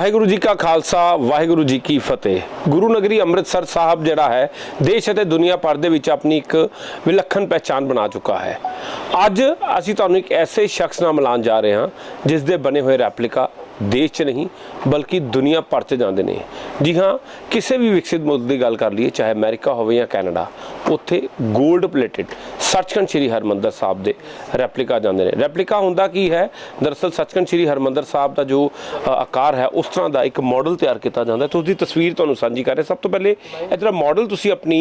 ਵਾਹਿਗੁਰੂ ਜੀ का खालसा वाहिगुरु जी की फतेह। गुरु नगरी अमृतसर साहब जिहड़ा है देश ਅਤੇ दुनिया भर ਦੇ ਵਿੱਚ ਆਪਣੀ ਇੱਕ ਵਿਲੱਖਣ ਪਹਿਚਾਣ ਬਣਾ ਚੁੱਕਾ ਹੈ। ਅੱਜ ਅਸੀਂ ਤੁਹਾਨੂੰ ਇੱਕ ਐਸੇ ਸ਼ਖਸ ਨਾਲ ਮਿਲਾਉਣ ਜਾ ਰਹੇ ਹਾਂ ਜਿਸ ਦੇ ਬਣੇ ਹੋਏ ਰੈਪਲੀਕਾ देश च नहीं बल्कि दुनिया भर च जाते हैं। जी हाँ, किसी भी विकसित मुल्क की गल कर लीए, चाहे अमेरिका हो या कैनेडा, उत्थे गोल्ड प्लेटिड सचखंड श्री हरमंदर साहब के रैपलीका जाते हैं। रैपलीका होंदा की है, दरअसल सचखंड श्री हरमंदर साहब का जो आकार है उस तरह का एक मॉडल तैयार किया जाता है। तो उसकी तस्वीर तुहानूं सांझी कर रहे। सब तो पहले यह जिहड़ा मॉडल तुसीं अपनी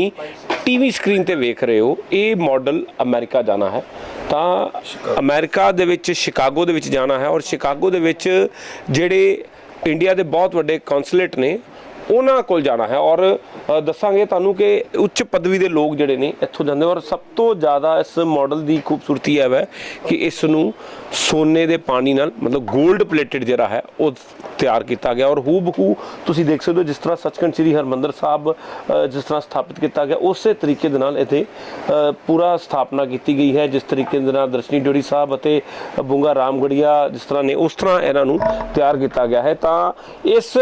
टीवी स्क्रीन पर वेख रहे हो, ये मॉडल अमेरिका जाना है। तो अमेरिका दे विच शिकागो दे विच जाना है और शिकागो दे विच ਜਿਹੜੇ ਇੰਡੀਆ ਦੇ ਬਹੁਤ ਵੱਡੇ ਕੌਂਸੂਲੇਟ ਨੇ ਉਹਨਾਂ ਕੋਲ ਜਾਣਾ ਹੈ और ਦੱਸਾਂਗੇ ਤੁਹਾਨੂੰ ਕਿ ਉੱਚ ਪਦਵੀ ਦੇ ਲੋਕ ਜਿਹੜੇ ਨੇ ਇੱਥੋਂ ਜਾਂਦੇ। ਔਰ ਸਭ ਤੋਂ ਜ਼ਿਆਦਾ ਇਸ ਮਾਡਲ ਦੀ ਖੂਬਸੂਰਤੀ ਹੈ ਵੈ ਕਿ ਇਸ ਨੂੰ ਸੋਨੇ ਦੇ ਪਾਣੀ ਨਾਲ ਮਤਲਬ 골ਡ ਪਲੇਟਡ ਜਿਹੜਾ ਹੈ ਉਹ ਤਿਆਰ ਕੀਤਾ ਗਿਆ। ਔਰ ਹੂਬਹੂ ਤੁਸੀਂ ਦੇਖ ਸਕਦੇ ਹੋ ਜਿਸ ਤਰ੍ਹਾਂ ਸੱਚਖੰਡ ਸ੍ਰੀ ਹਰਮੰਦਰ ਸਾਹਿਬ ਜਿਸ ਤਰ੍ਹਾਂ ਸਥਾਪਿਤ ਕੀਤਾ ਗਿਆ ਉਸੇ ਤਰੀਕੇ ਦੇ ਨਾਲ ਇੱਥੇ ਪੂਰਾ ਸਥਾਪਨਾ ਕੀਤੀ ਗਈ ਹੈ। ਜਿਸ ਤਰੀਕੇ ਦੇ ਨਾਲ ਦਰਸ਼ਨੀ ਡਿਓੜੀ ਸਾਹਿਬ ਅਤੇ ਬੁੰਗਾ ਰਾਮਗੜੀਆ ਜਿਸ ਤਰ੍ਹਾਂ ਨੇ ਉਸ ਤਰ੍ਹਾਂ ਇਹਨਾਂ ਨੂੰ ਤਿਆਰ ਕੀਤਾ ਗਿਆ ਹੈ। ਤਾਂ ਇਸ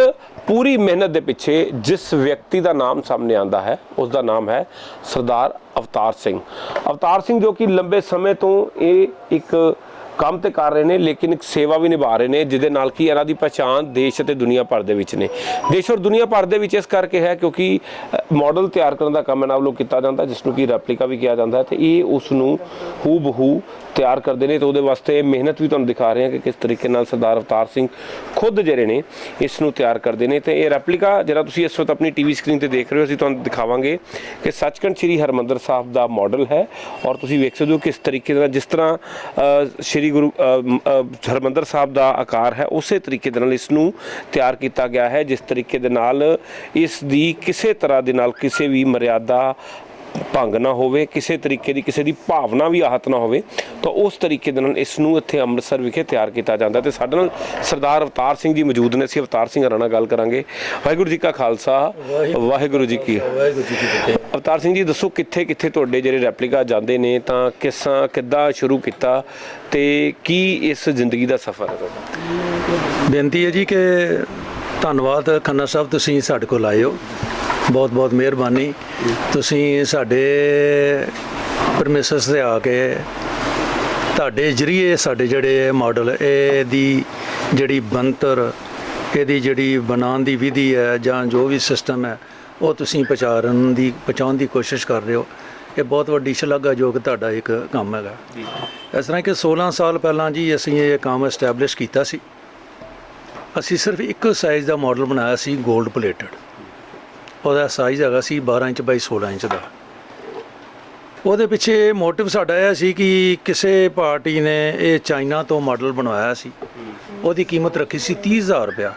पूरी मेहनत के पिछे जिस व्यक्ति का नाम सामने आता है उसका नाम है सरदार अवतार सिंह। अवतार सिंह जो कि लंबे समय तो ये एक काम तो कर रहे हैं लेकिन एक सेवा भी निभा रहे हैं जिहदे नाल कि इन्हां दी पहचान देश और दुनिया भर दे विच ने। देश और दुनिया भर दे विच इस करके है क्योंकि मॉडल तैयार करने का काम इन्हां वल्लों किया जाता है जिसनूं कि रैपलीका भी किया जाता है। तो ये उसनूं हूबहू तैयार करते हैं। तो वो वास्ते मेहनत भी तुहानूं दिखा रहे हैं कि किस तरीके नाल सरदार अवतार सिंह खुद जिहड़े ने इसनूं तैयार करते हैं। तो ये रैपलीका जिहड़ा तुसीं इस वक्त अपनी टीवी स्क्रीन पर देख रहे हो, असीं तुहानूं दिखावांगे कि सचखंड श्री हरमंदर साहब का मॉडल है। और तुसीं वेख सकदे हो किस तरीके नाल जिस तरह श्री गुरु हरमंदर साहब का आकार है उस तरीके दे नाल इसनूं तैयार किया गया है। जिस तरीके दे नाल इस दी किसी तरह दे नाल किसी भी मर्यादा भंग ना होवे, किसी तरीके की किसी की भावना भी आहत ना होवे। तो उस तरीके दे नाल इसनूं इत्थे अमृतसर विखे तैयार किया जाता है। तो साडे नाल सरदार अवतार सिंह जी मौजूद ने। असीं अवतार सिंह हरां नाल गल करांगे। वाहिगुरू जी का खालसा वाहिगुरू जी की फतेह। अवतार सिंह जी दसो कित्थे कित्थे तुहाडे जिहड़े रैपलीका जांदे ने तां किद्दां शुरू कीता ते की इस जिंदगी का सफ़र है तुहाडा? बेनती है जी कि धन्नवाद खन्ना साहब तुसीं साडे कोल आए हो, बहुत बहुत मेहरबानी। तुसीं साडे परमिशस ते आके तुहाडे जरिए साडे जिहड़े मॉडल इहदी जिहड़ी बनतर इहदी जिहड़ी बनाउण दी विधि है जां जो भी सिस्टम है वो तुसीं पहुँचाउण दी कोशिश कर रहे हो। ये बहुत वड्डी शलाघायोग तुहाडा एक काम हैगा। इस तरह कि 16 साल पहलां जी असीं ये काम एस्टैबलिश कीता सी। असीं सिर्फ एक साइज़ का मॉडल बनाया सी गोल्ड प्लेटड। ਉਹਦਾ ਸਾਈਜ਼ ਹੈਗਾ ਸੀ 12 ਇੰਚ ਬਾਈ 16 ਇੰਚ ਦਾ। ਉਹਦੇ ਪਿੱਛੇ ਮੋਟਿਵ ਸਾਡਾ ਇਹ ਸੀ ਕਿ ਕਿਸੇ ਪਾਰਟੀ ਨੇ ਇਹ ਚਾਈਨਾ ਤੋਂ ਮਾਡਲ ਬਣਵਾਇਆ ਸੀ, ਉਹਦੀ ਕੀਮਤ ਰੱਖੀ ਸੀ 30,000 ਰੁਪਇਆ।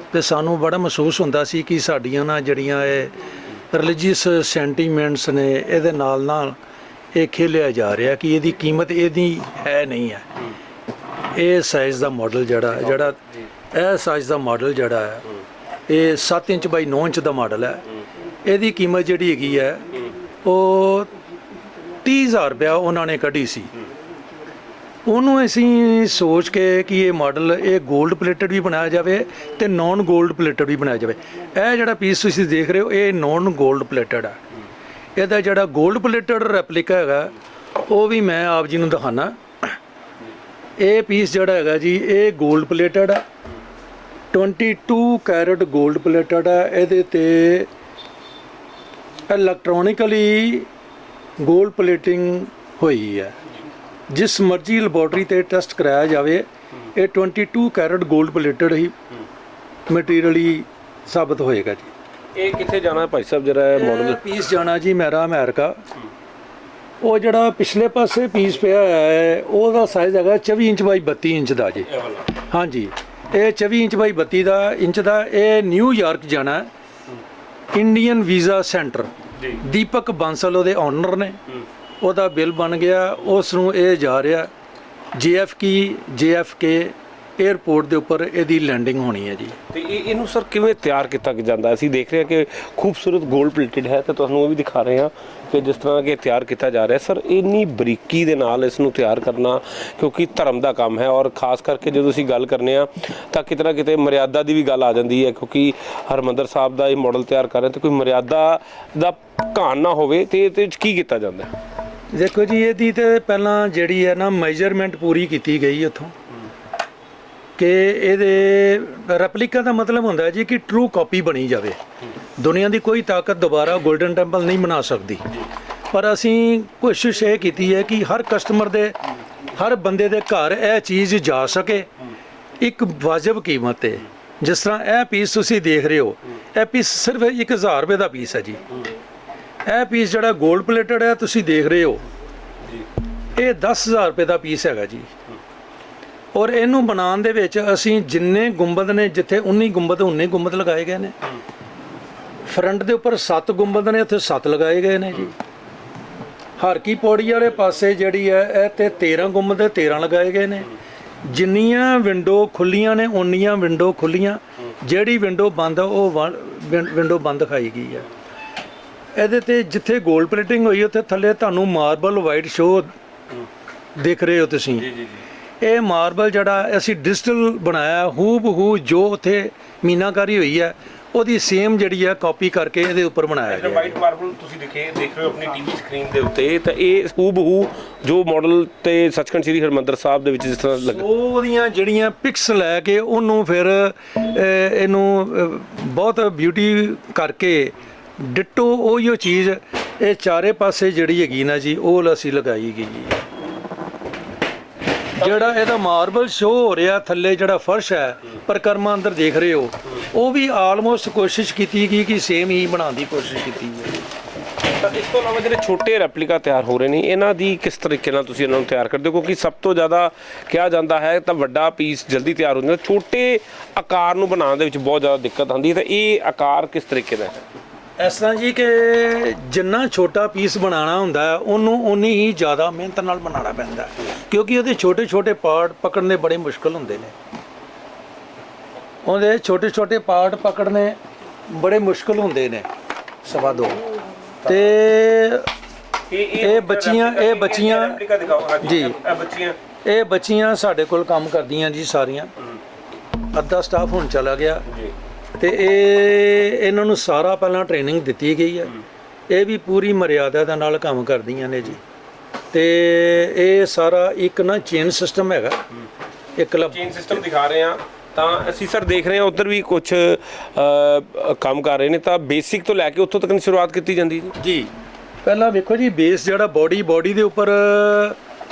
ਅਤੇ ਸਾਨੂੰ ਬੜਾ ਮਹਿਸੂਸ ਹੁੰਦਾ ਸੀ ਕਿ ਸਾਡੀਆਂ ਨਾ ਜਿਹੜੀਆਂ ਇਹ ਰਿਲੀਜੀਅਸ ਸੈਂਟੀਮੈਂਟਸ ਨੇ ਇਹਦੇ ਨਾਲ ਨਾਲ ਇਹ ਖੇਲਿਆ ਜਾ ਰਿਹਾ ਕਿ ਇਹਦੀ ਕੀਮਤ ਇਹਦੀ ਹੈ ਨਹੀਂ ਹੈ। ਇਹ ਸਾਈਜ਼ ਦਾ ਮਾਡਲ ਜਿਹੜਾ ਇਹ ਸਾਈਜ਼ ਦਾ ਮਾਡਲ ਜਿਹੜਾ ਹੈ ਇਹ 7 ਇੰਚ ਬਾਈ 9 ਇੰਚ ਦਾ ਮਾਡਲ ਹੈ। ਇਹਦੀ ਕੀਮਤ ਜਿਹੜੀ ਹੈਗੀ ਹੈ ਉਹ 30,000 ਰੁਪਇਆ ਉਹਨਾਂ ਨੇ ਕੱਢੀ ਸੀ। ਉਹਨੂੰ ਅਸੀਂ ਸੋਚ ਕੇ ਕਿ ਇਹ ਮਾਡਲ ਇਹ 골ਡ ਪਲੇਟਡ ਵੀ ਬਣਾਇਆ ਜਾਵੇ ਅਤੇ ਨੋਨ 골ਡ ਪਲੇਟਡ ਵੀ ਬਣਾਇਆ ਜਾਵੇ। ਇਹ ਜਿਹੜਾ ਪੀਸ ਤੁਸੀਂ ਦੇਖ ਰਹੇ ਹੋ ਇਹ ਨੋਨ 골ਡ ਪਲੇਟਡ ਹੈ। ਇਹਦਾ ਜਿਹੜਾ 골ਡ ਪਲੇਟਡ ਰੈਪਲੀਕਾ ਹੈਗਾ ਉਹ ਵੀ ਮੈਂ ਆਪ ਜੀ ਨੂੰ ਦਿਖਾਉਣਾ। ਇਹ ਪੀਸ ਜਿਹੜਾ ਹੈਗਾ ਜੀ ਇਹ 골ਡ ਪਲੇਟਡ ਹੈ, 22 कैरेट गोल्ड प्लेटेड है। ਇਹਦੇ ਤੇ ਇਲੈਕਟ੍ਰੋਨਿਕਲੀ गोल्ड प्लेटिंग ਹੋਈ ਹੈ। ਜਿਸ ਮਰਜ਼ੀ ਲੈਬੋਰਟਰੀ ਤੇ ਟੈਸਟ ਕਰਾਇਆ ਜਾਵੇ ਇਹ 22 कैरेट गोल्ड प्लेटेड ਹੀ ਮਟੀਰੀਅਲੀ ਸਾਬਤ ਹੋਏਗਾ ਜੀ। ਇਹ ਕਿੱਥੇ ਜਾਣਾ ਭਾਈ ਸਾਹਿਬ ਜਿਹੜਾ ਮਾਡਲ ਪੀਸ ਜਾਣਾ ਜੀ ਮੇਰਾ ਅਮਰੀਕਾ। ਉਹ ਜਿਹੜਾ ਪਿਛਲੇ ਪਾਸੇ ਪੀਸ ਪਿਆ ਹੈ ਉਹਦਾ ਸਾਈਜ਼ ਹੈਗਾ 24 ਇੰਚ ਬਾਈ 32 ਇੰਚ ਦਾ ਜੀ। ਹਾਂਜੀ, ਇਹ 24 ਇੰਚ ਬਾਈ 32 ਇੰਚ ਦਾ। ਇਹ ਨਿਊਯਾਰਕ ਜਾਣਾ ਇੰਡੀਅਨ ਵੀਜ਼ਾ ਸੈਂਟਰ। ਦੀਪਕ ਬਾਂਸਲ ਉਹਦੇ ਓਨਰ ਨੇ। ਉਹਦਾ ਬਿੱਲ ਬਣ ਗਿਆ, ਉਸ ਨੂੰ ਇਹ ਜਾ ਰਿਹਾ JFK 에ਅਰਪੋਰਟ ਦੇ ਉੱਪਰ ਇਹਦੀ ਲੈਂਡਿੰਗ ਹੋਣੀ ਹੈ ਜੀ। ਤੇ ਇਹਨੂੰ ਸਰ ਕਿਵੇਂ ਤਿਆਰ ਕੀਤਾ ਜਾਂਦਾ? ਅਸੀਂ ਦੇਖ ਰਹੇ ਹਾਂ ਕਿ ਖੂਬਸੂਰਤ 골ਡ ਪਲੇਟਡ ਹੈ, ਤੇ ਤੁਹਾਨੂੰ ਉਹ ਵੀ ਦਿਖਾ ਰਹੇ ਹਾਂ ਕਿ ਜਿਸ ਤਰ੍ਹਾਂ ਕਿ ਤਿਆਰ ਕੀਤਾ ਜਾ ਰਿਹਾ ਸਰ, ਇੰਨੀ ਬਰੀਕੀ ਦੇ ਨਾਲ ਇਸ ਨੂੰ ਤਿਆਰ ਕਰਨਾ, ਕਿਉਂਕਿ ਧਰਮ ਦਾ ਕੰਮ ਹੈ, ਔਰ ਖਾਸ ਕਰਕੇ ਜਦੋਂ ਅਸੀਂ ਗੱਲ ਕਰਨੇ ਆ ਤਾਂ ਕਿਤੇ ਨਾ ਕਿਤੇ ਮਰਿਆਦਾ ਦੀ ਵੀ ਗੱਲ ਆ ਜਾਂਦੀ ਹੈ, ਕਿਉਂਕਿ ਹਰਿਮੰਦਰ ਸਾਹਿਬ ਦਾ ਇਹ ਮਾਡਲ ਤਿਆਰ ਕਰ ਰਹੇ ਤੇ ਕੋਈ ਮਰਿਆਦਾ ਦਾ ਘਾਣ ਨਾ ਹੋਵੇ, ਤੇ ਇਹਦੇ ਵਿੱਚ ਕੀ ਕੀਤਾ ਜਾਂਦਾ? ਦੇਖੋ ਜੀ, ਇਹਦੀ ਤੇ ਪਹਿਲਾਂ ਜਿਹੜੀ ਹੈ ਨਾ ਮੈਜਰਮੈਂਟ ਪੂਰੀ ਕੀਤੀ ਗਈ ਉੱਥੋਂ, ਕਿ ਇਹਦੇ ਰੈਪਲੀਕਾ ਦਾ ਮਤਲਬ ਹੁੰਦਾ ਜੀ ਕਿ ਟਰੂ ਕਾਪੀ ਬਣੀ ਜਾਵੇ। ਦੁਨੀਆ ਦੀ ਕੋਈ ਤਾਕਤ ਦੁਬਾਰਾ 골ਡਨ ਟੈਂਪਲ ਨਹੀਂ ਬਣਾ ਸਕਦੀ, ਪਰ ਅਸੀਂ ਕੋਸ਼ਿਸ਼ ਇਹ ਕੀਤੀ ਹੈ ਕਿ ਹਰ ਕਸਟਮਰ ਦੇ, ਹਰ ਬੰਦੇ ਦੇ ਘਰ ਇਹ ਚੀਜ਼ ਜਾ ਸਕੇ ਇੱਕ ਵਾਜਬ ਕੀਮਤ 'ਤੇ। ਜਿਸ ਤਰ੍ਹਾਂ ਇਹ ਪੀਸ ਤੁਸੀਂ ਦੇਖ ਰਹੇ ਹੋ, ਇਹ ਪੀਸ ਸਿਰਫ 1000 ਰੁਪਏ ਦਾ ਪੀਸ ਹੈ ਜੀ। ਇਹ ਪੀਸ ਜਿਹੜਾ 골ਡ ਪਲੇਟਡ ਹੈ ਤੁਸੀਂ ਦੇਖ ਰਹੇ ਹੋ, ਇਹ 10000 ਰੁਪਏ ਦਾ ਪੀਸ ਹੈਗਾ ਜੀ। ਔਰ ਇਹਨੂੰ ਬਣਾਉਣ ਦੇ ਵਿੱਚ ਅਸੀਂ ਜਿੰਨੇ ਗੁੰਬਦ ਨੇ, ਜਿੱਥੇ 19 ਗੁੰਬਦ 19 ਗੁੰਬਦ ਲਗਾਏ ਗਏ ਨੇ। ਫਰੰਟ ਦੇ ਉੱਪਰ 7 ਗੁੰਬਦ ਨੇ, ਉੱਥੇ 7 ਲਗਾਏ ਗਏ ਨੇ ਜੀ। ਹਰ ਕੀ ਪੌੜੀ ਵਾਲੇ ਪਾਸੇ ਜਿਹੜੀ ਹੈ ਇਹ ਤੇ 13 ਗੁੰਬਦ 13 ਲਗਾਏ ਗਏ ਨੇ। ਜਿੰਨੀਆਂ ਵਿੰਡੋ ਖੁੱਲੀਆਂ ਨੇ ਉਨੀਆਂ ਵਿੰਡੋ ਖੁੱਲੀਆਂ, ਜਿਹੜੀ ਵਿੰਡੋ ਬੰਦ ਆ ਉਹ ਵਿੰਡੋ ਬੰਦ ਦਿਖਾਈ ਗਈ ਹੈ। ਇਹਦੇ ਤੇ ਜਿੱਥੇ 골ਡ ਪਲੇਟਿੰਗ ਹੋਈ ਉੱਥੇ ਥੱਲੇ ਤੁਹਾਨੂੰ ਮਾਰਬਲ ਵਾਈਟ ਸ਼ੋ ਦਿਖ ਰਹੇ ਹੋ ਤੁਸੀਂ। ਇਹ ਮਾਰਬਲ ਜਿਹੜਾ ਅਸੀਂ ਡਿਜੀਟਲ ਬਣਾਇਆ, ਹੂ ਬਹੂ ਜੋ ਉੱਥੇ ਮੀਨਾਕਾਰੀ ਹੋਈ ਹੈ ਉਹਦੀ ਸੇਮ ਜਿਹੜੀ ਹੈ ਕਾਪੀ ਕਰਕੇ ਇਹਦੇ ਉੱਪਰ ਬਣਾਇਆ ਗਿਆ। ਵਾਈਟ ਮਾਰਬਲ ਤੁਸੀਂ ਦੇਖ ਰਹੇ ਹੋ ਆਪਣੀ ਟੀਵੀ ਸਕਰੀਨ ਦੇ ਉੱਤੇ, ਤਾਂ ਇਹ ਹੂ ਬਹੂ ਜੋ ਮਾਡਲ ਤੇ ਸੱਚਖੰਡ ਸ੍ਰੀ ਹਰਿਮੰਦਰ ਸਾਹਿਬ ਦੇ ਵਿੱਚ ਜਿਸ ਤਰ੍ਹਾਂ ਲੱਗਾ, ਉਹਦੀਆਂ ਜਿਹੜੀਆਂ ਪਿਕਸ ਲੈ ਕੇ ਉਹਨੂੰ ਫਿਰ ਇਹਨੂੰ ਬਹੁਤ ਬਿਊਟੀ ਕਰਕੇ ਡਿਟੋ ਉਹੀ ਚੀਜ਼ ਇਹ ਚਾਰੇ ਪਾਸੇ ਜਿਹੜੀ ਹੈਗੀ ਨਾ ਜੀ ਉਹ ਅਸੀਂ ਲਗਾਈ ਗਈ ਹੈ। ਜਿਹੜਾ ਇਹਦਾ ਮਾਰਬਲ ਸ਼ੋ ਹੋ ਰਿਹਾ ਥੱਲੇ, ਜਿਹੜਾ ਫਰਸ਼ ਹੈ ਪਰਿਕਰਮਾ ਅੰਦਰ ਦੇਖ ਰਹੇ ਹੋ, ਉਹ ਵੀ ਆਲਮੋਸਟ ਕੋਸ਼ਿਸ਼ ਕੀਤੀ ਗਈ ਕਿ ਸੇਮ ਹੀ ਬਣਾਉਣ ਦੀ ਕੋਸ਼ਿਸ਼ ਕੀਤੀ ਹੈ। ਤਾਂ ਇਸ ਤੋਂ ਇਲਾਵਾ ਜਿਹੜੇ ਛੋਟੇ ਰੈਪਲੀਕਾ ਤਿਆਰ ਹੋ ਰਹੇ ਨੇ, ਇਹਨਾਂ ਦੀ ਕਿਸ ਤਰੀਕੇ ਨਾਲ ਤੁਸੀਂ ਇਹਨਾਂ ਨੂੰ ਤਿਆਰ ਕਰਦੇ ਹੋ? ਕਿਉਂਕਿ ਸਭ ਤੋਂ ਜ਼ਿਆਦਾ ਕਿਹਾ ਜਾਂਦਾ ਹੈ ਤਾਂ ਵੱਡਾ ਪੀਸ ਜਲਦੀ ਤਿਆਰ ਹੋ ਜਾਂਦਾ, ਛੋਟੇ ਆਕਾਰ ਨੂੰ ਬਣਾਉਣ ਦੇ ਵਿੱਚ ਬਹੁਤ ਜ਼ਿਆਦਾ ਦਿੱਕਤ ਆਉਂਦੀ ਹੈ, ਤਾਂ ਇਹ ਆਕਾਰ ਕਿਸ ਤਰੀਕੇ ਦਾ ਹੈ? ਇਸ ਤਰ੍ਹਾਂ ਜੀ ਕਿ ਜਿੰਨਾ ਛੋਟਾ ਪੀਸ ਬਣਾਉਣਾ ਹੁੰਦਾ ਹੈ ਉਹਨੂੰ ਉਨੀ ਹੀ ਜ਼ਿਆਦਾ ਮਿਹਨਤ ਨਾਲ ਬਣਾਉਣਾ ਪੈਂਦਾ, ਕਿਉਂਕਿ ਉਹਦੇ ਛੋਟੇ ਛੋਟੇ ਪਾਰਟ ਪਕੜਨੇ ਬੜੇ ਮੁਸ਼ਕਲ ਹੁੰਦੇ ਨੇ। ਉਹਦੇ ਛੋਟੇ ਛੋਟੇ ਪਾਰਟ ਪਕੜਨੇ ਬੜੇ ਮੁਸ਼ਕਲ ਹੁੰਦੇ ਨੇ। ਸਵਾ ਦੋ ਤੇ ਇਹ ਬੱਚੀਆਂ ਜੀ, ਇਹ ਬੱਚੀਆਂ ਸਾਡੇ ਕੋਲ ਕੰਮ ਕਰਦੀਆਂ ਜੀ ਸਾਰੀਆਂ। ਅੱਧਾ ਸਟਾਫ ਹੁਣ ਚਲਾ ਗਿਆ ਤੇ ਇਹਨਾਂ ਨੂੰ ਸਾਰਾ ਪਹਿਲਾਂ ਟ੍ਰੇਨਿੰਗ ਦਿੱਤੀ ਗਈ ਹੈ। ਇਹ ਵੀ ਪੂਰੀ ਮਰਿਆਦਾ ਦੇ ਨਾਲ ਕੰਮ ਕਰਦੀਆਂ ਨੇ ਜੀ। ਤੇ ਇਹ ਸਾਰਾ ਇੱਕ ਨਾ ਚੇਨ ਸਿਸਟਮ ਹੈਗਾ, ਇੱਕ ਚੇਨ ਸਿਸਟਮ ਦਿਖਾ ਰਹੇ ਹਾਂ। ਤਾਂ ਅਸੀਂ ਸਰ ਦੇਖ ਰਹੇ ਹਾਂ ਉੱਧਰ ਵੀ ਕੁਝ ਕੰਮ ਕਰ ਰਹੇ ਨੇ, ਤਾਂ ਬੇਸਿਕ ਤੋਂ ਲੈ ਕੇ ਉੱਥੋਂ ਤੱਕ ਸ਼ੁਰੂਆਤ ਕੀਤੀ ਜਾਂਦੀ ਜੀ। ਪਹਿਲਾਂ ਵੇਖੋ ਜੀ, ਬੇਸ ਜਿਹੜਾ ਬੋਡੀ ਦੇ ਉੱਪਰ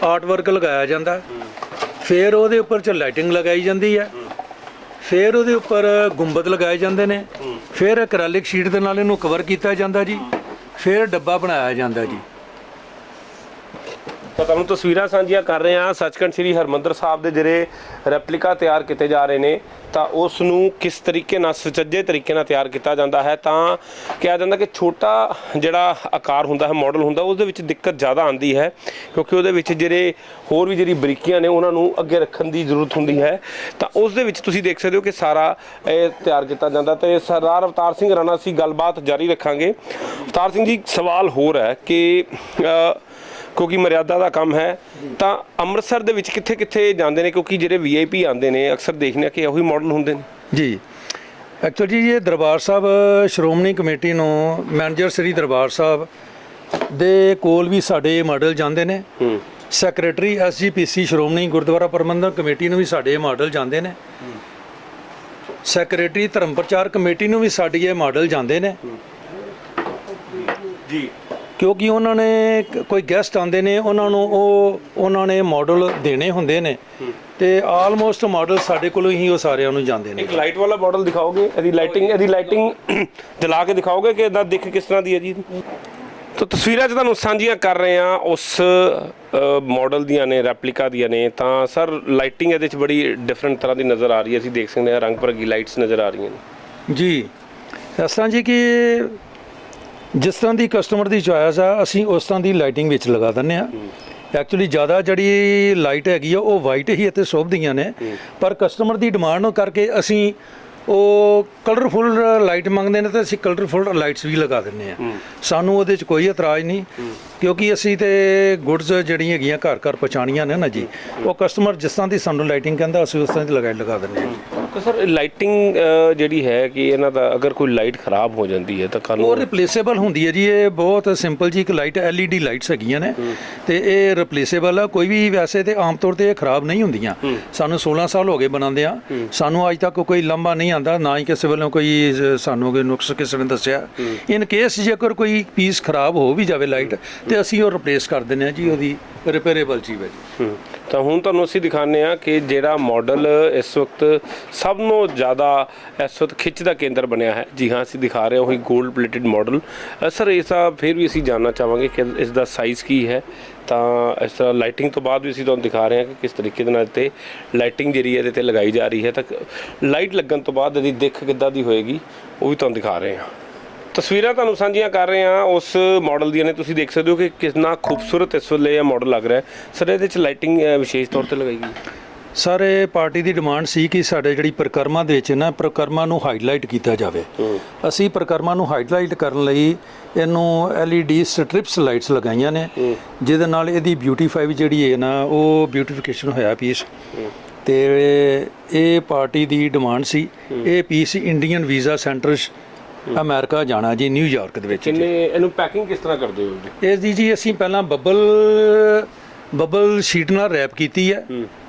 ਆਰਟ ਵਰਕ ਲਗਾਇਆ ਜਾਂਦਾ, ਫਿਰ ਉਹਦੇ ਉੱਪਰ ਚ ਲਾਈਟਿੰਗ ਲਗਾਈ ਜਾਂਦੀ ਹੈ, ਫਿਰ ਉਹਦੇ ਉੱਪਰ ਗੁੰਬਦ ਲਗਾਏ ਜਾਂਦੇ ਨੇ, ਫਿਰ ਐਕ੍ਰੈਲਿਕ ਸ਼ੀਟ ਦੇ ਨਾਲ ਇਹਨੂੰ ਕਵਰ ਕੀਤਾ ਜਾਂਦਾ ਜੀ, ਫਿਰ ਡੱਬਾ ਬਣਾਇਆ ਜਾਂਦਾ ਜੀ। ਤਾਂ ਤੁਹਾਨੂੰ ਤਸਵੀਰਾਂ ਸਾਂਝੀਆਂ ਕਰ ਰਹੇ ਹਾਂ ਸੱਚਖੰਡ ਸ੍ਰੀ ਹਰਿਮੰਦਰ ਸਾਹਿਬ ਦੇ ਜਿਹੜੇ ਰੈਪਲੀਕਾ ਤਿਆਰ ਕੀਤੇ ਜਾ ਰਹੇ ਨੇ, ਤਾਂ ਉਸ ਨੂੰ ਕਿਸ ਤਰੀਕੇ ਨਾਲ ਸੁਚੱਜੇ ਤਰੀਕੇ ਨਾਲ ਤਿਆਰ ਕੀਤਾ ਜਾਂਦਾ ਹੈ। ਤਾਂ ਕਿਹਾ ਜਾਂਦਾ ਕਿ ਛੋਟਾ ਜਿਹੜਾ ਆਕਾਰ ਹੁੰਦਾ ਹੈ, ਮਾਡਲ ਹੁੰਦਾ, ਉਸ ਦੇ ਵਿੱਚ ਦਿੱਕਤ ਜ਼ਿਆਦਾ ਆਉਂਦੀ ਹੈ, ਕਿਉਂਕਿ ਉਹਦੇ ਵਿੱਚ ਜਿਹੜੇ ਹੋਰ ਵੀ ਜਿਹੜੀ ਬਰੀਕੀਆਂ ਨੇ ਉਹਨਾਂ ਨੂੰ ਅੱਗੇ ਰੱਖਣ ਦੀ ਜ਼ਰੂਰਤ ਹੁੰਦੀ ਹੈ। ਤਾਂ ਉਸ ਦੇ ਵਿੱਚ ਤੁਸੀਂ ਦੇਖ ਸਕਦੇ ਹੋ ਕਿ ਸਾਰਾ ਇਹ ਤਿਆਰ ਕੀਤਾ ਜਾਂਦਾ। ਤੇ ਸਰਦਾਰ ਅਵਤਾਰ ਸਿੰਘ ਰਾਣਾ ਅਸੀਂ ਗੱਲਬਾਤ ਜਾਰੀ ਰੱਖਾਂਗੇ। ਅਵਤਾਰ ਸਿੰਘ ਜੀ, ਸਵਾਲ ਹੋਰ ਹੈ ਕਿ ਕਿਉਂਕਿ ਮਰਿਆਦਾ ਦਾ ਕੰਮ ਹੈ, ਤਾਂ ਅੰਮ੍ਰਿਤਸਰ ਦੇ ਵਿੱਚ ਕਿੱਥੇ ਕਿੱਥੇ ਜਾਂਦੇ ਨੇ? ਕਿਉਂਕਿ ਜਿਹੜੇ VIP ਆਉਂਦੇ ਨੇ ਅਕਸਰ ਦੇਖਦੇ ਕਿ ਉਹੀ ਮਾਡਲ ਹੁੰਦੇ ਨੇ ਜੀ। ਐਕਚੁਅਲੀ ਇਹ ਦਰਬਾਰ ਸਾਹਿਬ ਸ਼੍ਰੋਮਣੀ ਕਮੇਟੀ ਨੂੰ, ਮੈਨੇਜਰ ਸ੍ਰੀ ਦਰਬਾਰ ਸਾਹਿਬ ਦੇ ਕੋਲ ਵੀ ਸਾਡੇ ਮਾਡਲ ਜਾਂਦੇ ਨੇ। ਸੈਕਟਰੀ SGPC ਸ਼੍ਰੋਮਣੀ ਗੁਰਦੁਆਰਾ ਪ੍ਰਬੰਧਕ ਕਮੇਟੀ ਨੂੰ ਵੀ ਸਾਡੇ ਮਾਡਲ ਜਾਂਦੇ ਨੇ। ਸੈਕਟਰੀ ਧਰਮ ਪ੍ਰਚਾਰ ਕਮੇਟੀ ਨੂੰ ਵੀ ਸਾਡੇ ਇਹ ਮਾਡਲ ਜਾਂਦੇ ਨੇ ਜੀ, ਕਿਉਂਕਿ ਉਹਨਾਂ ਨੇ ਕੋਈ ਗੈਸਟ ਆਉਂਦੇ ਨੇ, ਉਹਨਾਂ ਨੇ ਮਾਡਲ ਦੇਣੇ ਹੁੰਦੇ ਨੇ, ਤੇ ਆਲਮੋਸਟ ਮਾਡਲ ਸਾਡੇ ਕੋਲੋਂ ਹੀ ਉਹ ਸਾਰਿਆਂ ਨੂੰ ਜਾਂਦੇ ਨੇ। ਇੱਕ ਲਾਈਟ ਵਾਲਾ ਮਾਡਲ ਦਿਖਾਓਗੇ? ਇਹਦੀ ਲਾਈਟਿੰਗ ਜਲਾ ਕੇ ਦਿਖਾਓਗੇ ਕਿ ਇਹਦਾ ਦਿੱਖ ਕਿਸ ਤਰ੍ਹਾਂ ਦੀ ਹੈ ਜੀ? ਤਾਂ ਤਸਵੀਰਾਂ 'ਚ ਤੁਹਾਨੂੰ ਸਾਂਝੀਆਂ ਕਰ ਰਹੇ ਹਾਂ ਉਸ ਮਾਡਲ ਦੀਆਂ ਨੇ, ਰੈਪਲੀਕਾ ਦੀਆਂ ਨੇ। ਤਾਂ ਸਰ ਲਾਈਟਿੰਗ ਇਹਦੇ 'ਚ ਬੜੀ ਡਿਫਰੈਂਟ ਤਰ੍ਹਾਂ ਦੀ ਨਜ਼ਰ ਆ ਰਹੀ ਹੈ, ਅਸੀਂ ਦੇਖ ਸਕਦੇ ਹਾਂ ਰੰਗ ਬਰੰਗੀ ਲਾਈਟਸ ਨਜ਼ਰ ਆ ਰਹੀਆਂ ਨੇ ਜੀ। ਇਸ ਤਰ੍ਹਾਂ ਜੀ ਕਿ ਜਿਸ ਤਰ੍ਹਾਂ ਦੀ ਕਸਟਮਰ ਦੀ ਚੋਇਸ ਆ, ਅਸੀਂ ਉਸ ਤਰ੍ਹਾਂ ਦੀ ਲਾਈਟਿੰਗ ਵਿੱਚ ਲਗਾ ਦਿੰਦੇ ਹਾਂ। ਐਕਚੁਅਲੀ ਜ਼ਿਆਦਾ ਜਿਹੜੀ ਲਾਈਟ ਹੈਗੀ ਆ ਉਹ ਵਾਈਟ ਹੀ ਇੱਥੇ ਸ਼ੋਭਦੀਆਂ ਨੇ, ਪਰ ਕਸਟਮਰ ਦੀ ਡਿਮਾਂਡ ਨੂੰ ਕਰਕੇ ਅਸੀਂ ਉਹ ਕਲਰਫੁਲ ਲਾਈਟ ਮੰਗਦੇ ਨੇ ਤਾਂ ਅਸੀਂ ਕਲਰਫੁਲ ਲਾਈਟਸ ਵੀ ਲਗਾ ਦਿੰਦੇ ਆ। ਸਾਨੂੰ ਉਹਦੇ 'ਚ ਕੋਈ ਇਤਰਾਜ਼ ਨਹੀਂ, ਕਿਉਂਕਿ ਅਸੀਂ ਤੇ ਗੁੱਡਸ ਜਿਹੜੀਆਂ ਹੈਗੀਆਂ ਘਰ ਘਰ ਪਹੁੰਚਾਉਣੀਆਂ ਨੇ ਨਾ ਜੀ, ਉਹ ਕਸਟਮਰ ਜਿਸ ਤਰ੍ਹਾਂ ਦੀ ਸਾਨੂੰ ਲਾਈਟਿੰਗ ਕਹਿੰਦਾ ਅਸੀਂ ਉਸ ਤਰ੍ਹਾਂ ਦੀ ਲਗਾ ਦਿੰਦੇ ਹਾਂ ਜੀ। ਤਾਂ ਸਰ ਲਾਈਟਿੰਗ ਜਿਹੜੀ ਹੈ ਕਿ ਇਹਨਾਂ ਦਾ ਅਗਰ ਕੋਈ ਲਾਈਟ ਖਰਾਬ ਹੋ ਜਾਂਦੀ ਹੈ ਤਾਂ ਕੱਲ੍ਹ ਉਹ ਰਿਪਲੇਸੇਬਲ ਹੁੰਦੀ ਹੈ ਜੀ। ਇਹ ਬਹੁਤ ਸਿੰਪਲ ਜੀ ਇੱਕ ਲਾਈਟ LED ਲਾਈਟਸ ਹੈਗੀਆਂ ਨੇ ਤੇ ਇਹ ਰਿਪਲੇਸੇਬਲ ਆ। ਕੋਈ ਵੀ ਵੈਸੇ ਤੇ ਆਮ ਤੌਰ ਤੇ ਇਹ ਖਰਾਬ ਨਹੀਂ ਹੁੰਦੀਆਂ। ਸਾਨੂੰ 16 ਸਾਲ ਹੋ ਗਏ ਬਣਾਉਂਦੇ ਆ, ਸਾਨੂੰ ਅੱਜ ਤੱਕ ਕੋਈ ਲੰਬਾ ਨਹੀਂ ਆਂਦਾ, ਨਾ ਹੀ ਕਿਸੇ ਵੱਲੋਂ ਕੋਈ ਸਾਨੂੰ ਕੋਈ ਨੁਕਸ ਕਿਸੇ ਨੇ ਦੱਸਿਆ। ਇਨ ਕੇਸ ਜੇਕਰ ਕੋਈ ਪੀਸ ਖਰਾਬ ਹੋ ਵੀ ਜਾਵੇ ਲਾਈਟ ਤੇ ਅਸੀਂ ਉਹ ਰਿਪਲੇਸ ਕਰ ਦਿੰਦੇ ਹਾਂ ਜੀ, ਉਹਦੀ ਰਿਪੇਅਰੇਬਲ ਚੀਜ਼ ਹੈ ਜੀ। ਤਾਂ ਹੁਣ ਤੁਹਾਨੂੰ ਅਸੀਂ ਦਿਖਾਉਂਦੇ ਹਾਂ ਕਿ ਜਿਹੜਾ ਮਾਡਲ ਇਸ ਵਕਤ ਸਭ ਨੂੰ ਜ਼ਿਆਦਾ ਇਸ ਵਕਤ ਖਿੱਚ ਦਾ ਕੇਂਦਰ ਬਣਿਆ ਹੈ। ਜੀ ਹਾਂ, ਅਸੀਂ ਦਿਖਾ ਰਹੇ ਹਾਂ ਉਹੀ 골ਡ ਪਲੇਟਡ ਮਾਡਲ। ਸਰ ਇਸਦਾ ਫਿਰ ਵੀ ਅਸੀਂ ਜਾਣਨਾ ਚਾਹਾਂਗੇ ਕਿ ਇਸ ਦਾ ਸਾਈਜ਼ ਕੀ ਹੈ। ਤਾਂ ਇਸ ਤਰ੍ਹਾਂ ਲਾਈਟਿੰਗ ਤੋਂ ਬਾਅਦ ਵੀ ਅਸੀਂ ਤੁਹਾਨੂੰ ਦਿਖਾ ਰਹੇ ਹਾਂ ਕਿ ਕਿਸ ਤਰੀਕੇ ਦੇ ਨਾਲ ਤੇ ਲਾਈਟਿੰਗ ਜਿਹੜੀ ਇਹਦੇ 'ਤੇ ਲਗਾਈ ਜਾ ਰਹੀ ਹੈ। ਤਾਂ ਲਾਈਟ ਲੱਗਣ ਤੋਂ ਬਾਅਦ ਇਹਦੀ ਦਿੱਖ ਕਿੱਦਾਂ ਦੀ ਹੋਏਗੀ ਉਹ ਵੀ ਤੁਹਾਨੂੰ ਦਿਖਾ ਰਹੇ ਹਾਂ। ਤਸਵੀਰਾਂ ਤੁਹਾਨੂੰ ਸਾਂਝੀਆਂ ਕਰ ਰਹੇ ਹਾਂ ਉਸ ਮਾਡਲ ਦੀਆਂ ਨੇ। ਤੁਸੀਂ ਦੇਖ ਸਕਦੇ ਹੋ ਕਿ ਕਿੰਨਾ ਖੂਬਸੂਰਤ ਇਸ ਵੇਲੇ ਇਹ ਮਾਡਲ ਲੱਗ ਰਿਹਾ ਹੈ। ਸਰ ਇਹਦੇ 'ਚ ਲਾਈਟਿੰਗ ਵਿਸ਼ੇਸ਼ ਤੌਰ 'ਤੇ ਲਗਾਈ ਗਈ? ਸਰ ਇਹ ਪਾਰਟੀ ਦੀ ਡਿਮਾਂਡ ਸੀ ਕਿ ਸਾਡੇ ਜਿਹੜੀ ਪ੍ਰਕਰਮਾ ਦੇ ਵਿੱਚ ਨਾ ਪ੍ਰਕਰਮਾ ਨੂੰ ਹਾਈਲਾਈਟ ਕੀਤਾ ਜਾਵੇ। ਅਸੀਂ ਪ੍ਰਕਰਮਾ ਨੂੰ ਹਾਈਲਾਈਟ ਕਰਨ ਲਈ ਇਹਨੂੰ LED ਸਟ੍ਰਿਪਸ ਲਾਈਟਸ ਲਗਾਈਆਂ ਨੇ, ਜਿਹਦੇ ਨਾਲ ਇਹਦੀ ਬਿਊਟੀਫਾਈ ਜਿਹੜੀ ਹੈ ਨਾ ਉਹ ਬਿਊਟੀਫਿਕੇਸ਼ਨ ਹੋਇਆ ਪੀਸ। ਤੇ ਇਹ ਪਾਰਟੀ ਦੀ ਡਿਮਾਂਡ ਸੀ। ਇਹ piece Indian visa centre America ਜਾਣਾ ਜੀ, ਨਿਊਯਾਰਕ ਦੇ ਵਿੱਚ। ਕਿੰਨੇ ਇਹਨੂੰ ਪੈਕਿੰਗ ਕਿਸ ਤਰ੍ਹਾਂ ਕਰਦੇ ਹੋ ਜੀ? ਇਸ ਦੀ ਜੀ ਅਸੀਂ ਪਹਿਲਾਂ ਬੱਬਲ ਸ਼ੀਟ ਨਾਲ ਰੈਪ ਕੀਤੀ ਹੈ,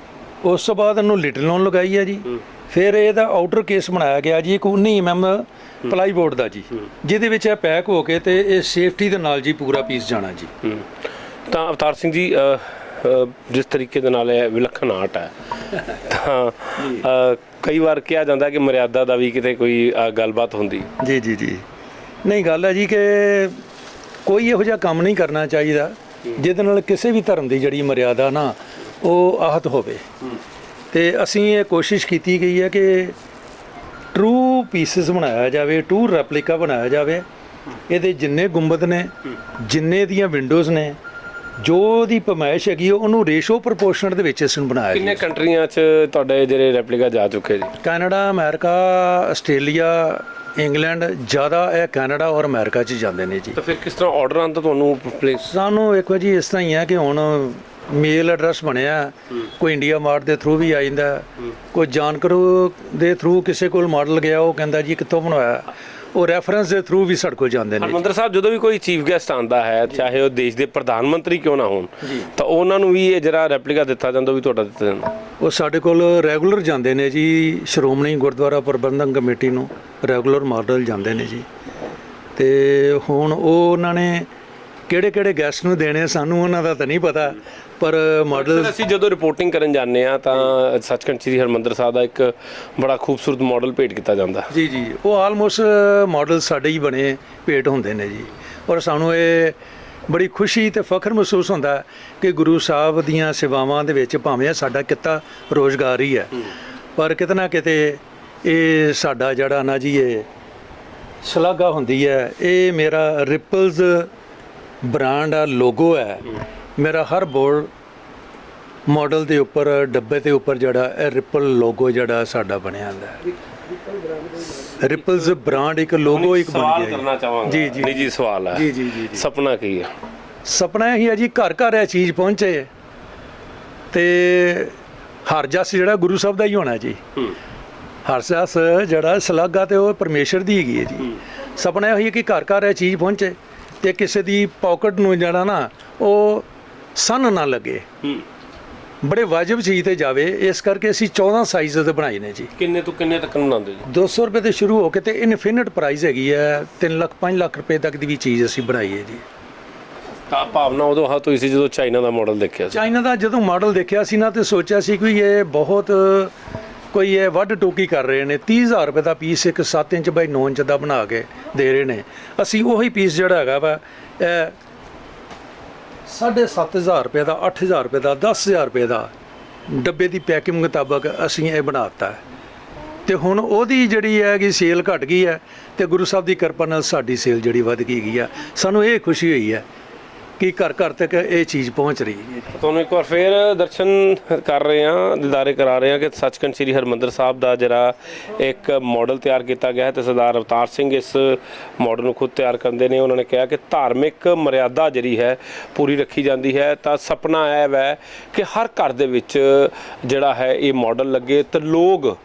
ਉਸ ਤੋਂ ਬਾਅਦ ਇਹਨੂੰ ਲਿਟਲੋਨ ਲਗਾਈ ਹੈ ਜੀ। ਫਿਰ ਇਹਦਾ ਆਊਟਰ ਕੇਸ ਬਣਾਇਆ ਗਿਆ ਜੀ ਇੱਕ 19 mm ਪਲਾਈਬੋਰਡ ਦਾ ਜੀ, ਜਿਹਦੇ ਵਿੱਚ ਇਹ ਪੈਕ ਹੋ ਕੇ ਤੇ ਇਹ ਸੇਫਟੀ ਦੇ ਨਾਲ ਜੀ ਪੂਰਾ ਪੀਸ ਜਾਣਾ ਜੀ। ਤਾਂ ਅਵਤਾਰ ਸਿੰਘ ਜੀ, ਜਿਸ ਤਰੀਕੇ ਦੇ ਨਾਲ ਇਹ ਵਿਲੱਖਣ ਆਰਟ ਹੈ, ਤਾਂ ਕਈ ਵਾਰ ਕਿਹਾ ਜਾਂਦਾ ਕਿ ਮਰਿਆਦਾ ਦਾ ਵੀ ਕਿਤੇ ਕੋਈ ਗੱਲਬਾਤ ਹੁੰਦੀ? ਜੀ ਜੀ ਜੀ, ਨਹੀਂ ਗੱਲ ਹੈ ਜੀ ਕਿ ਕੋਈ ਇਹੋ ਜਿਹਾ ਕੰਮ ਨਹੀਂ ਕਰਨਾ ਚਾਹੀਦਾ ਜਿਹਦੇ ਨਾਲ ਕਿਸੇ ਵੀ ਧਰਮ ਦੀ ਜਿਹੜੀ ਮਰਿਆਦਾ ਨਾ ਉਹ ਆਹਤ ਹੋਵੇ। ਤੇ ਅਸੀਂ ਇਹ ਕੋਸ਼ਿਸ਼ ਕੀਤੀ ਗਈ ਹੈ ਕਿ ਟਰੂ ਪੀਸਿਸ ਬਣਾਇਆ ਜਾਵੇ, ਟਰੂ ਰੈਪਲੀਕਾ ਬਣਾਇਆ ਜਾਵੇ। ਇਹਦੇ ਜਿੰਨੇ ਗੁੰਬਦ ਨੇ, ਜਿੰਨੇ ਦੀਆਂ ਵਿੰਡੋਜ਼ ਨੇ, ਜੋ ਉਹਦੀ ਪਮਾਇਸ਼ ਹੈਗੀ ਉਹਨੂੰ ਰੇਸ਼ੋ ਪ੍ਰਪੋਰਸ਼ਨਲ ਦੇ ਵਿੱਚ ਅਸੀਂ ਬਣਾਇਆ। ਕਿੰਨੇ ਕੰਟਰੀਆਂ 'ਚ ਤੁਹਾਡੇ ਜਿਹੜੇ ਰੈਪਲੀਕਾ ਜਾ ਚੁੱਕੇ ਜੀ? ਕੈਨੇਡਾ, ਅਮਰੀਕਾ, ਆਸਟ੍ਰੇਲੀਆ, ਇੰਗਲੈਂਡ, ਜ਼ਿਆਦਾ ਇਹ ਕੈਨੇਡਾ ਔਰ ਅਮਰੀਕਾ 'ਚ ਜਾਂਦੇ ਨੇ ਜੀ। ਤਾਂ ਫਿਰ ਕਿਸ ਤਰ੍ਹਾਂ ਆਰਡਰ ਆਉਂਦਾ ਤੁਹਾਨੂੰ ਪਲੇਸ? ਸਾਨੂੰ ਵੇਖੋ ਜੀ ਇਸ ਤਰ੍ਹਾਂ ਹੀ ਹੈ ਕਿ ਹੁਣ ਮੇਲ ਐਡਰੈਸ ਬਣਿਆ, ਕੋਈ ਇੰਡੀਆ ਮਾਰਟ ਦੇ ਥਰੂ ਵੀ ਆ ਜਾਂਦਾ, ਕੋਈ ਜਾਣਕਾਰੂ ਦੇ ਥਰੂ ਕਿਸੇ ਕੋਲ ਮਾਡਲ ਗਿਆ ਉਹ ਕਹਿੰਦਾ ਜੀ ਕਿੱਥੋਂ ਬਣਵਾਇਆ, ਉਹ ਰੈਫਰੈਂਸ ਦੇ ਥਰੂ ਵੀ ਸਾਡੇ ਕੋਲ ਜਾਂਦੇ ਨੇ। ਹਰਮੰਦਰ ਸਾਹਿਬ, ਜਦੋਂ ਵੀ ਕੋਈ ਚੀਫ ਗੈਸਟ ਆਉਂਦਾ ਹੈ, ਚਾਹੇ ਉਹ ਦੇਸ਼ ਦੇ ਪ੍ਰਧਾਨ ਮੰਤਰੀ ਕਿਉਂ ਨਾ ਹੋਣ, ਤਾਂ ਉਹਨਾਂ ਨੂੰ ਵੀ ਇਹ ਜਿਹੜਾ ਰੈਪਲੀਕਾ ਦਿੱਤਾ ਜਾਂਦਾ ਵੀ ਤੁਹਾਡਾ ਦਿੱਤਾ ਜਾਂਦਾ? ਉਹ ਸਾਡੇ ਕੋਲ ਰੈਗੂਲਰ ਜਾਂਦੇ ਨੇ ਜੀ, ਸ਼੍ਰੋਮਣੀ ਗੁਰਦੁਆਰਾ ਪ੍ਰਬੰਧਕ ਕਮੇਟੀ ਨੂੰ ਰੈਗੂਲਰ ਮਾਡਲ ਜਾਂਦੇ ਨੇ ਜੀ। ਤੇ ਹੁਣ ਉਹ ਉਹਨਾਂ ਨੇ ਕਿਹੜੇ ਗੈਸਟ ਨੂੰ ਦੇਣੇ ਸਾਨੂੰ ਉਹਨਾਂ ਦਾ ਤਾਂ ਨਹੀਂ ਪਤਾ, ਪਰ ਮਾਡਲ ਅਸੀਂ ਜਦੋਂ ਰਿਪੋਰਟਿੰਗ ਕਰਨ ਜਾਂਦੇ ਆ ਤਾਂ ਸੱਚਖੰਡ ਸ੍ਰੀ ਹਰਮੰਦਰ ਸਾਹਿਬ ਦਾ ਇੱਕ ਬੜਾ ਖੂਬਸੂਰਤ ਮਾਡਲ ਭੇਟ ਕੀਤਾ ਜਾਂਦਾ। ਜੀ ਜੀ, ਉਹ ਆਲਮੋਸਟ ਮਾਡਲ ਸਾਡੇ ਹੀ ਬਣੇ ਭੇਟ ਹੁੰਦੇ ਨੇ ਜੀ। ਔਰ ਸਾਨੂੰ ਇਹ ਬੜੀ ਖੁਸ਼ੀ ਤੇ ਫਖਰ ਮਹਿਸੂਸ ਹੁੰਦਾ ਕਿ ਗੁਰੂ ਸਾਹਿਬ ਦੀਆਂ ਸੇਵਾਵਾਂ ਦੇ ਵਿੱਚ ਭਾਵੇਂ ਸਾਡਾ ਕਿੱਤਾ ਰੋਜ਼ਗਾਰ ਹੀ ਹੈ, ਪਰ ਕਿਤੇ ਨਾ ਕਿਤੇ ਇਹ ਸਾਡਾ ਜਿਹੜਾ ਨਾ ਜੀ ਇਹ ਸ਼ਲਾਘਾ ਹੁੰਦੀ ਹੈ। ਇਹ ਮੇਰਾ ਰਿਪਲਸ ਬ੍ਰਾਂਡ ਆ, ਲੋਗੋ ਹੈ ਮੇਰਾ। ਹਰ ਬੋਰਡ ਮਾਡਲ ਦੇ ਉੱਪਰ, ਡੱਬੇ ਦੇ ਉੱਪਰ ਜਿਹੜਾ ਇਹ ਰਿਪਲ ਲੋਗੋ ਜਿਹੜਾ ਸਾਡਾ ਬਣਿਆ ਹੁੰਦਾ ਹੈ। ਰਿਪਲਸ ਬ੍ਰਾਂਡ ਇੱਕ ਲੋਗੋ ਇੱਕ ਬਣ ਗਿਆ। ਸਵਾਲ ਕਰਨਾ ਚਾਹਾਂਗਾ ਜੀ ਜੀ, ਨਿੱਜੀ ਸਵਾਲ ਹੈ। ਜੀ ਜੀ ਜੀ, ਸੁਪਨਾ ਕੀ ਹੈ? ਸੁਪਨਾ ਇਹੀ ਹੈ ਜੀ ਘਰ ਘਰ ਇਹ ਚੀਜ਼ ਪਹੁੰਚੇ ਤੇ ਹਰ ਜਸ ਜਿਹੜਾ ਗੁਰੂ ਸਾਹਿਬ ਦਾ ਹੀ ਹੋਣਾ ਜੀ। ਹਰ ਜਸ ਜਿਹੜਾ ਸ਼ਲਾਘਾ ਤੇ ਉਹ ਪਰਮੇਸ਼ਰ ਦੀ ਹੈਗੀ ਹੈ ਜੀ। ਸੁਪਨਾ ਇਹੀ ਹੈ ਕਿ ਘਰ ਘਰ ਇਹ ਚੀਜ਼ ਪਹੁੰਚੇ ਤੇ ਕਿਸੇ ਦੀ ਪਾਕਟ ਨੂੰ ਜਿਹੜਾ ਨਾ ਉਹ ਸੰਨ ਨਾ ਲੱਗੇ, ਬੜੇ ਵਾਜਬ ਚੀਜ਼ ਤੇ ਜਾਵੇ। ਇਸ ਕਰਕੇ ਅਸੀਂ 14 ਸਾਈਜ਼ ਦੇ ਬਣਾਏ ਨੇ ਜੀ। ਕਿੰਨੇ ਤੋਂ ਕਿੰਨੇ ਤੱਕ ਬਣਾਉਂਦੇ ਜੀ? 200 ਰੁਪਏ ਤੋਂ ਸ਼ੁਰੂ ਹੋ ਕੇ ਤੇ ਇਨਫਿਨਿਟ ਪ੍ਰਾਈਸ ਹੈਗੀ ਹੈ 3 ਲੱਖ 5 ਲੱਖ ਰੁਪਏ ਤੱਕ ਦੀ ਵੀ ਚੀਜ਼ ਅਸੀਂ ਬਣਾਈ ਹੈ ਜੀ। ਤਾਂ ਭਾਵਨਾ ਉਦੋਂ ਹੱਥ ਹੋਈ ਸੀ ਜਦੋਂ ਚਾਈਨਾ ਦਾ ਮਾਡਲ ਦੇਖਿਆ ਸੀ? ਚਾਈਨਾ ਦਾ ਜਦੋਂ ਮਾਡਲ ਦੇਖਿਆ ਸੀ ਨਾ ਤੇ ਸੋਚਿਆ ਸੀ ਕਿ ਇਹ ਬਹੁਤ ਕੋਈ ਇਹ ਵੱਢ ਟੋਕੀ ਕਰ ਰਹੇ ਨੇ। 30,000 ਰੁਪਏ ਦਾ ਪੀਸ ਇੱਕ 7 ਇੰਚ ਬਾਈ 9 ਇੰਚ ਦਾ ਬਣਾ ਕੇ ਦੇ ਰਹੇ ਨੇ। ਅਸੀਂ ਉਹੀ ਪੀਸ ਜਿਹੜਾ ਹੈਗਾ ਵਾ ਇਹ 7,500 ਰੁਪਏ ਦਾ, 8,000 ਰੁਪਏ ਦਾ, 10,000 ਰੁਪਏ ਦਾ ਡੱਬੇ ਦੀ ਪੈਕਿੰਗ ਮੁਤਾਬਕ ਅਸੀਂ ਇਹ ਬਣਾਤਾ ਹੈ। ਤੇ ਹੁਣ ਉਹਦੀ ਜਿਹੜੀ ਹੈ ਕਿ ਸੇਲ ਘਟ ਗਈ ਹੈ ਤੇ ਗੁਰੂ ਸਾਹਿਬ ਦੀ ਕਿਰਪਾ ਨਾਲ ਸਾਡੀ ਸੇਲ ਜਿਹੜੀ ਵੱਧ ਗਈ ਹੈਗੀ ਆ। ਸਾਨੂੰ ਇਹ ਖੁਸ਼ੀ ਹੋਈ ਹੈ ਕਿ ਘਰ ਘਰ ਤੱਕ ਇਹ ਚੀਜ਼ ਪਹੁੰਚ ਰਹੀ ਹੈ। ਤੁਹਾਨੂੰ ਇੱਕ ਵਾਰ ਫੇਰ ਦਰਸ਼ਨ ਕਰ ਰਹੇ ਹਾਂ, ਦਿਦਾਰੇ ਕਰਾ ਰਹੇ ਹਾਂ ਕਿ ਸੱਚਖੰਡ ਸ੍ਰੀ ਹਰਿਮੰਦਰ ਸਾਹਿਬ ਦਾ ਜਿਹੜਾ ਇੱਕ ਮਾਡਲ ਤਿਆਰ ਕੀਤਾ ਗਿਆ ਹੈ ਤੇ ਸਰਦਾਰ ਅਵਤਾਰ ਸਿੰਘ ਇਸ ਮਾਡਲ ਨੂੰ ਖੁਦ ਤਿਆਰ ਕਰਦੇ ਨੇ। ਉਹਨਾਂ ਨੇ ਕਿਹਾ ਕਿ ਧਾਰਮਿਕ ਮਰਿਆਦਾ ਜਿਹੜੀ ਹੈ ਪੂਰੀ ਰੱਖੀ ਜਾਂਦੀ ਹੈ, ਤਾਂ ਸੁਪਨਾ ਇਹ ਵੈ ਕਿ ਹਰ ਘਰ ਦੇ ਵਿੱਚ ਜਿਹੜਾ ਹੈ ਇਹ ਮਾਡਲ ਲੱਗੇ ਤੇ ਲੋਕ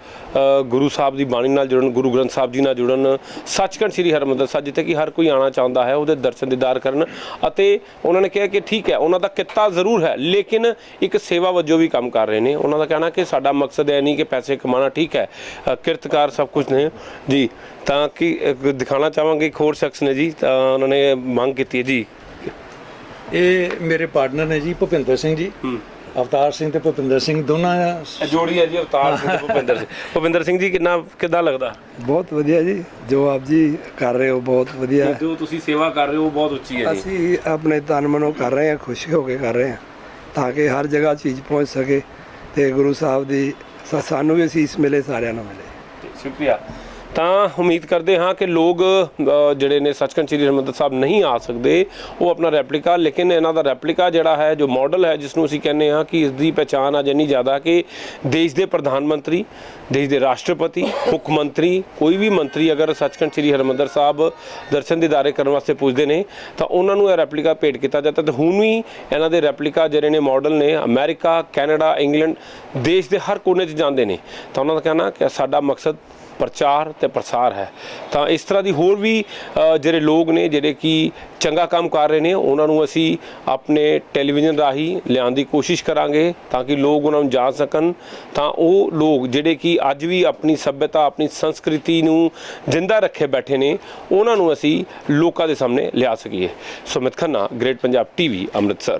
ਗੁਰੂ ਸਾਹਿਬ ਦੀ ਬਾਣੀ ਨਾਲ ਜੁੜਨ, ਗੁਰੂ ਗ੍ਰੰਥ ਸਾਹਿਬ ਜੀ ਨਾਲ ਜੁੜਨ, ਸੱਚਖੰਡ ਸ੍ਰੀ ਹਰਿਮੰਦਰ ਸਾਹਿਬ ਜਿੱਥੇ ਕਿ ਹਰ ਕੋਈ ਆਉਣਾ ਚਾਹੁੰਦਾ ਹੈ ਉਹਦੇ ਦਰਸ਼ਨ ਦੀਦਾਰ ਕਰਨ। ਅਤੇ ਉਹਨਾਂ ਨੇ ਕਿਹਾ ਕਿ ਠੀਕ ਹੈ, ਉਹਨਾਂ ਦਾ ਕਿੱਤਾ ਜ਼ਰੂਰ ਹੈ ਲੇਕਿਨ ਇੱਕ ਸੇਵਾ ਵਜੋਂ ਵੀ ਕੰਮ ਕਰ ਰਹੇ ਨੇ। ਉਹਨਾਂ ਦਾ ਕਹਿਣਾ ਕਿ ਸਾਡਾ ਮਕਸਦ ਇਹ ਨਹੀਂ ਕਿ ਪੈਸੇ ਕਮਾਉਣਾ, ਠੀਕ ਹੈ ਕਿਰਤਕਾਰ ਸਭ ਕੁਝ ਨੇ ਜੀ। ਤਾਂ ਕਿ ਦਿਖਾਣਾ ਚਾਹਾਂਗੇ ਇੱਕ ਹੋਰ ਸ਼ਖਸ ਨੇ ਜੀ, ਤਾਂ ਉਹਨਾਂ ਨੇ ਮੰਗ ਕੀਤੀ ਹੈ ਜੀ। ਇਹ ਮੇਰੇ ਪਾਰਟਨਰ ਨੇ ਜੀ ਭੁਪਿੰਦਰ ਸਿੰਘ ਜੀ, ਅਵਤਾਰ ਸਿੰਘ ਤੇ ਭੁਪਿੰਦਰ ਸਿੰਘ ਦੋਨਾਂ ਜੋੜੀ ਹੈ ਜੀ, ਅਵਤਾਰ ਸਿੰਘ ਤੇ ਭੁਪਿੰਦਰ ਸਿੰਘ। ਭੁਪਿੰਦਰ ਸਿੰਘ ਜੀ ਕਿੱਦਾਂ ਲੱਗਦਾ? ਬਹੁਤ ਵਧੀਆ ਜੀ, ਜੋ ਆਪ ਜੀ ਕਰ ਰਹੇ ਹੋ ਬਹੁਤ ਵਧੀਆ। ਜੋ ਤੁਸੀਂ ਸੇਵਾ ਕਰ ਰਹੇ ਹੋ ਬਹੁਤ ਉੱਚੀ ਹੈ ਜੀ। ਅਸੀਂ ਆਪਣੇ ਤਨ ਮਨੋਂ ਕਰ ਰਹੇ ਹਾਂ, ਖੁਸ਼ੀ ਹੋ ਕੇ ਕਰ ਰਹੇ ਹਾਂ ਤਾਂ ਕਿ ਹਰ ਜਗ੍ਹਾ ਚੀਜ਼ ਪਹੁੰਚ ਸਕੇ ਤੇ ਗੁਰੂ ਸਾਹਿਬ ਦੀ ਸਾਨੂੰ ਵੀ ਅਸੀਸ ਮਿਲੇ, ਸਾਰਿਆਂ ਨੂੰ ਮਿਲੇ। ਸ਼ੁਕਰੀਆ। ਤਾਂ ਉਮੀਦ ਕਰਦੇ ਹਾਂ ਕਿ ਲੋਕ ਜਿਹੜੇ ਨੇ ਸੱਚਖੰਡ ਸ੍ਰੀ ਹਰਿਮੰਦਰ ਸਾਹਿਬ ਨਹੀਂ ਆ ਸਕਦੇ ਉਹ ਆਪਣਾ ਰੈਪਲੀਕਾ, ਲੇਕਿਨ ਇਹਨਾਂ ਦਾ ਰੈਪਲੀਕਾ ਜਿਹੜਾ ਹੈ ਜੋ ਮਾਡਲ ਹੈ ਜਿਸ ਨੂੰ ਅਸੀਂ ਕਹਿੰਦੇ ਹਾਂ ਕਿ ਇਸ ਦੀ ਪਹਿਚਾਣ ਅੱਜ ਇੰਨੀ ਜ਼ਿਆਦਾ ਕਿ ਦੇਸ਼ ਦੇ ਪ੍ਰਧਾਨ ਮੰਤਰੀ, ਦੇਸ਼ ਦੇ ਰਾਸ਼ਟਰਪਤੀ, ਮੁੱਖ ਮੰਤਰੀ, ਕੋਈ ਵੀ ਮੰਤਰੀ ਅਗਰ ਸੱਚਖੰਡ ਸ੍ਰੀ ਹਰਿਮੰਦਰ ਸਾਹਿਬ ਦਰਸ਼ਨ ਦੀਦਾਰੇ ਕਰਨ ਵਾਸਤੇ ਪੁੱਜਦੇ ਨੇ ਤਾਂ ਉਹਨਾਂ ਨੂੰ ਇਹ ਰੈਪਲੀਕਾ ਭੇਟ ਕੀਤਾ ਜਾਂਦਾ। ਤੇ ਹੁਣ ਵੀ ਇਹਨਾਂ ਦੇ ਰੈਪਲੀਕਾ ਜਿਹੜੇ ਨੇ ਮਾਡਲ ਨੇ ਅਮਰੀਕਾ, ਕੈਨੇਡਾ, ਇੰਗਲੈਂਡ ਦੇਸ਼ ਦੇ ਹਰ ਕੋਨੇ 'ਚ ਜਾਂਦੇ ਨੇ। ਤਾਂ ਉਹਨਾਂ ਦਾ ਕਹਿਣਾ ਕਿ ਸਾਡਾ ਮਕਸਦ ਪ੍ਰਚਾਰ ਤੇ ਪ੍ਰਸਾਰ ਹੈ। ਤਾਂ ਇਸ ਤਰ੍ਹਾਂ ਦੀ ਹੋਰ ਵੀ ਜਿਹੜੇ ਲੋਕ ਨੇ ਜਿਹੜੇ ਕਿ ਚੰਗਾ ਕੰਮ ਕਰ ਰਹੇ ਨੇ ਉਹਨਾਂ ਨੂੰ ਅਸੀਂ ਆਪਣੇ ਟੈਲੀਵਿਜ਼ਨ ਰਾਹੀਂ ਲਿਆਉਣ ਦੀ ਕੋਸ਼ਿਸ਼ ਕਰਾਂਗੇ ਤਾਂ ਕਿ ਲੋਕ ਉਹਨਾਂ ਨੂੰ ਜਾਣ ਸਕਣ। ਤਾਂ ਉਹ ਲੋਕ ਜਿਹੜੇ ਕਿ ਅੱਜ ਵੀ ਆਪਣੀ ਸੱਭਿਅਤਾ, ਆਪਣੀ ਸੰਸਕ੍ਰਿਤੀ ਨੂੰ ਜ਼ਿੰਦਾ ਰੱਖੇ ਬੈਠੇ ਨੇ ਉਹਨਾਂ ਨੂੰ ਅਸੀਂ ਲੋਕਾਂ ਦੇ ਸਾਹਮਣੇ ਲਿਆ ਸਕੀਏ। Sumit Khanna, great Punjab TV, Amritsar.